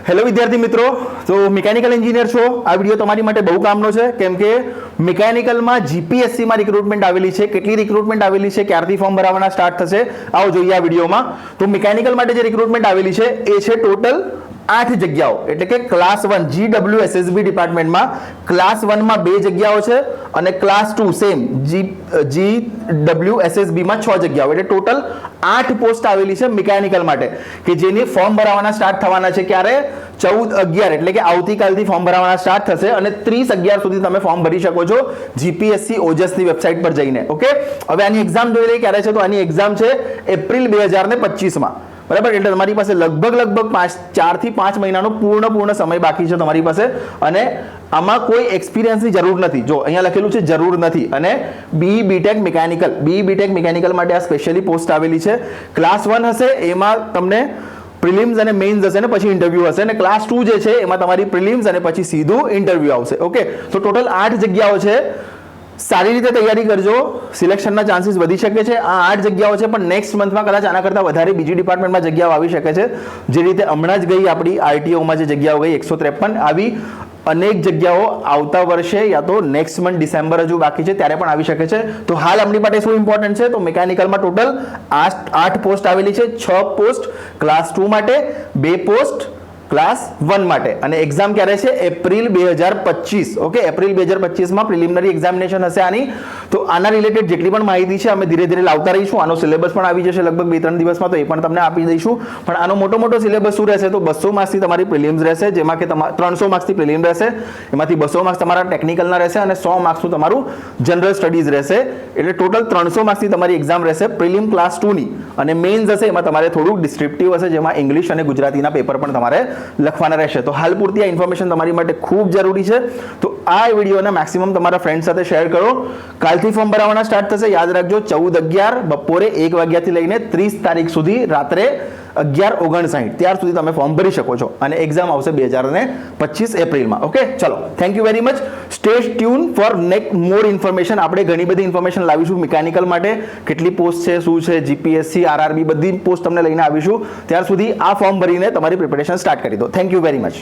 Hello વિદ્યાર્થી મિત્રો, તો મિકેનિકલ એન્જિનિયર છો, આ વિડીયો તમારી માટે બહુ કામનો છે કેમ કે મિકેનિકલમાં જીપીએસસીમાં રિક્રુટમેન્ટ આવેલી છે. કેટલી રિક્રુટમેન્ટ આવેલી છે, ક્યારથી ફોર્મ ભરાવાના સ્ટાર્ટ થશે, આવો જોઈએ આ વિડીયોમાં. તો મિકેનિકલ માટે જે રિક્રુટમેન્ટ આવેલી છે એ છે ટોટલ 8 જગ્યાઓ, એટલે કે ક્લાસ 1 GWSSB ડિપાર્ટમેન્ટમાં ક્લાસ 1 માં 2 જગ્યાઓ છે અને ક્લાસ 2 સેમ GWSSB માં 6 જગ્યાઓ, એટલે ટોટલ 8 પોસ્ટ આવેલી છે મિકેનિકલ માટે કે જેની ફોર્મ ભરાવાના સ્ટાર્ટ થવાના છે ક્યારે 14/11 એટલે કે આવતીકાલથી ફોર્મ ભરાવાના સ્ટાર્ટ થશે અને 30/11 સુધી તમે ફોર્મ ભરી શકો છો જીપીએસસી ઓજસની વેબસાઇટ પર જઈને. ઓકે, હવે આની એક્ઝામ જોઈ લઈએ ક્યારે છે. તો આની એક્ઝામ છે એપ્રિલ 2025 માં, બરાબર. એટલે તમારી પાસે લગભગ 4 થી 5 મહિનાનો પૂર્ણ સમય બાકી છે તમારી પાસે અને આમાં કોઈ એક્સપિરિયન્સની જરૂર નથી. જો અહીંયા લખેલું છે જરૂર નથી. અને BE BTech મિકેનિકલ માટે આ સ્પેશિયલી પોસ્ટ આવેલી છે. ક્લાસ 1 હશે એમાં તમને પ્રિલિમ્સ અને મેઇન્સ હશે ને પછી ઇન્ટરવ્યુ હશે, અને ક્લાસ 2 જે છે એમાં તમારી પ્રિલિમ્સ અને પછી સીધું ઇન્ટરવ્યુ આવશે. ઓકે, તો ટોટલ 8 જગ્યાઓ છે. સારી રીતે તૈયારી કરજો, સિલેક્શનના ચાન્સીસ વધી શકે છે. આ 8 જગ્યાઓ છે પણ નેક્સ્ટ મંથમાં કદાચ આના કરતાં વધારે બીજી ડિપાર્ટમેન્ટમાં જગ્યાઓ આવી શકે છે. જે રીતે હમણાં જ ગઈ આપણી આરટીઓમાં જે જગ્યાઓ ગઈ 153, આવી અનેક જગ્યાઓ આવતા વર્ષે યા તો નેક્સ્ટ મંથ ડિસેમ્બર હજુ બાકી છે ત્યારે પણ આવી શકે છે. તો હાલ આપણી માટે શું ઇમ્પોર્ટન્ટ છે, તો મિકેનિકલમાં ટોટલ 8 પોસ્ટ આવેલી છે. 6 પોસ્ટ ક્લાસ 2 માટે, 2 પોસ્ટ ક્લાસ 1 માટે, અને એક્ઝામ ક્યારે છે એપ્રિલ 2025. ઓકે, એપ્રિલ 2025 માં પ્રિલિમિનરી એક્ઝામિનેશન હશે આની. તો આના રિલેટેડ જેટલી પણ માહિતી છે અમે ધીરે ધીરે લાવતા રહીશું. આનો સિલેબસ પણ આવી જશે લગભગ 2-3 દિવસમાં, તો એ પણ તમને આપી દઈશું. પણ આનો મોટો સિલેબસ શું રહેશે, તો 200 માર્ક્સથી તમારી પ્રિલિમ્સ રહેશે, જેમાં કે 300 માર્ક્સથી પ્રિલિમ રહેશે, એમાંથી 200 માર્ક્સ તમારા ટેકનિકલના રહેશે અને 100 માર્ક્સનું તમારું જનરલ સ્ટડીઝ રહેશે. એટલે ટોટલ 300 માર્ક્સની તમારી એક્ઝામ રહેશે પ્રિલિમ ક્લાસ 2 ની, અને મેઇન્સ હશે એમાં તમારે થોડુંક ડિસ્ક્રિપ્ટિવ હશે, જેમાં ઇંગ્લિશ અને ગુજરાતીના પેપર પણ તમારે લખવાના રહેશે. તો હાલ પૂરતી આ ઇન્ફોર્મેશન તમારી માટે ખૂબ જરૂરી છે. તો આ વિડીયોને મેક્સિમમ તમારા ફ્રેન્ડ સાથે શેર કરો. કાલથી ફોર્મ ભરાવાના સ્ટાર્ટ થશે, યાદ રાખજો 14/11 બપોરે 1 વાગ્યાથી લઈને 30 તારીખ સુધી રાત્રે 11:59 ત્યાર સુધી તમે ફોર્મ ભરી શકો છો અને એક્ઝામ આવશે 2025 એપ્રિલમાં. ઓકે, ચલો, thank you very much. Stay tune for more information. આપણે ઘણી બધી ઇન્ફોર્મેશન લાવીશું મિકેનિકલ માટે, કેટલી પોસ્ટ છે, શું છે, જીપીએસસી, આરઆરબી બધી પોસ્ટ તમને લઈને આવીશું. ત્યાર સુધી આ ફોર્મ ભરીને તમારી પ્રિપેરેશન સ્ટાર્ટ કરી દો. Thank you very much.